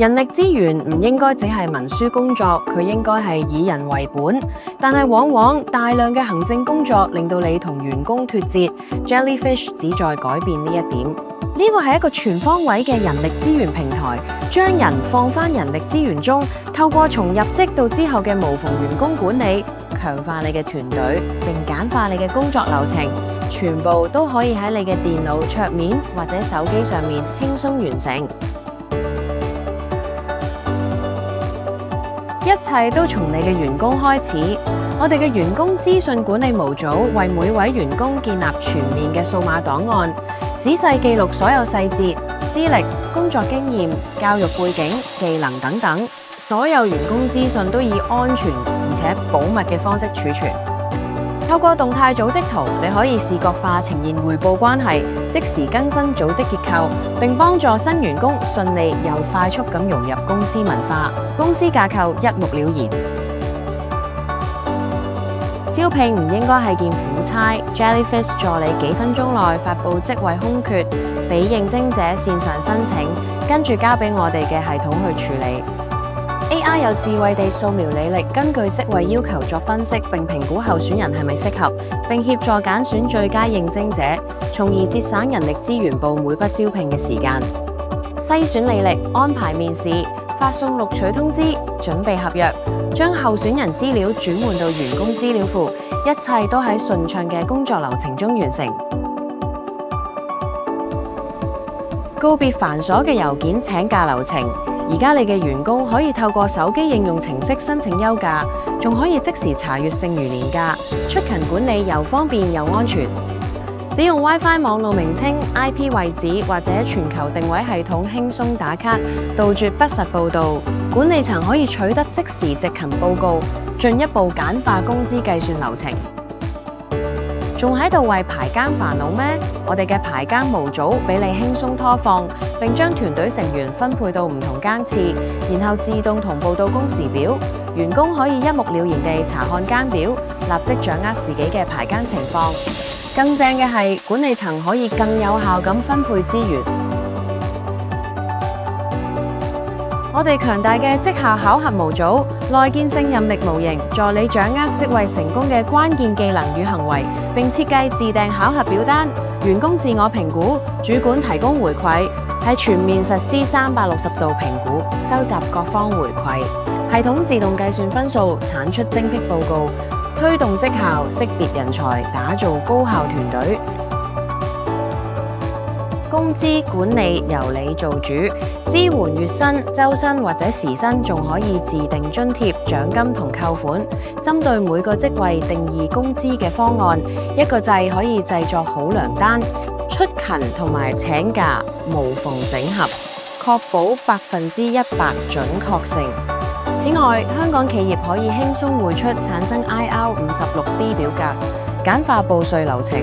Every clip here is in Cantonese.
人力資源唔應該只係文書工作，佢應該係以人為本。但係往往大量嘅行政工作令到你同員工脫節。Jellyfish 旨在改變呢一點。呢個係一個全方位嘅人力資源平台，將人放返人力資源中，透過從入職到之後嘅無縫員工管理，強化你嘅團隊，並簡化你嘅工作流程，全部都可以喺你嘅電腦桌面或者手機上面輕鬆完成。一切都從你嘅員工開始。我哋嘅員工資訊管理模組為每位員工建立全面嘅數碼檔案，仔細記錄所有細節、資歷、工作經驗、教育背景、技能等等。所有員工資訊都以安全而且保密嘅方式儲存。透過動態組織圖，你可以視覺化呈現匯報關係，即時更新組織結構，並幫助新員工順利又快速咁融入公司文化。公司架構一目了然。招聘唔應該係件苦差。Jellyfish 助你幾分鐘內發布職位空缺，俾應徵者線上申請，跟住交俾我哋嘅系統去處理。AI 有智慧地掃描履歷，根據職位要求作分析，並評估候選人係咪適合，並協助揀選最佳應徵者，從而節省人力資源部每筆招聘嘅時間。篩選履歷、安排面試、發送錄取通知、準備合約，將候選人資料轉換到員工資料庫，一切都喺順暢嘅工作流程中完成。告別繁瑣嘅郵件請假流程。而家你嘅員工可以透過手機應用程式申請休假，仲可以即時查閱剩餘年假，出勤管理又方便又安全。使用 WiFi 網路名稱、IP 位置或者全球定位系統輕鬆打卡，杜絕不實報導。管理層可以取得即時值勤報告，進一步簡化工資計算流程。仲喺度為排更煩惱咩？我哋嘅排更模組俾你輕鬆拖放，並將團隊成員分配到唔同更次，然後自動同步到工時表。員工可以一目了然地查看更表，立即掌握自己嘅排更情況。更正嘅係，管理層可以更有效咁分配資源。我哋強大嘅績效考核模組、內建性任力模型，助你掌握職位成功嘅關鍵技能與行為，並設計自訂考核表單。員工自我評估，主管提供回饋，係全面實施360度評估，收集各方回饋，系統自動計算分數，產出精闢報告，推動績效，識別人才，打造高效團隊。工資管理由你做主，支援月薪、周薪或者時薪，仲可以自定津貼、獎金同扣款。針對每個職位定義工資嘅方案，一個掣可以製作好糧單，出勤同埋請假無縫整合，確保100%準確性。此外，香港企業可以輕鬆匯出產生 IR56B 表格，簡化報稅流程。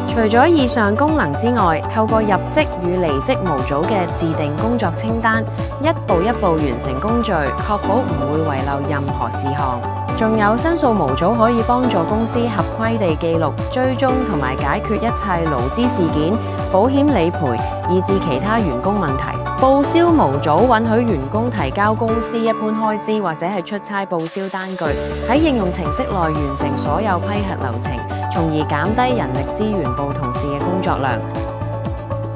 除咗以上功能之外，透過入職與離職模組嘅自定工作清單，一步一步完成工序，確保唔會遺漏任何事項。仲有申訴模組可以幫助公司合規地記錄、追蹤同埋解決一切勞資事件、保險理賠，以至其他員工問題。報銷模組允許員工提交公司一般開支或者係出差報銷單據，喺應用程式內完成所有批核流程，從而減低人力資源部同事嘅工作量。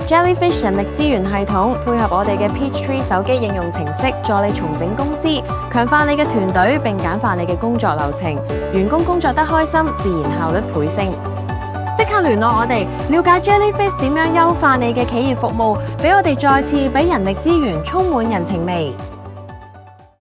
Jellyfish 人力資源系統配合我哋嘅 Peachtree 手機應用程式，助你重整公司，強化你嘅團隊並簡化你嘅工作流程，員工工作得開心，自然效率倍升。即刻聯絡我哋，了解 Jellyfish 點樣優化你嘅企業服務，俾我哋再次俾人力資源充滿人情味。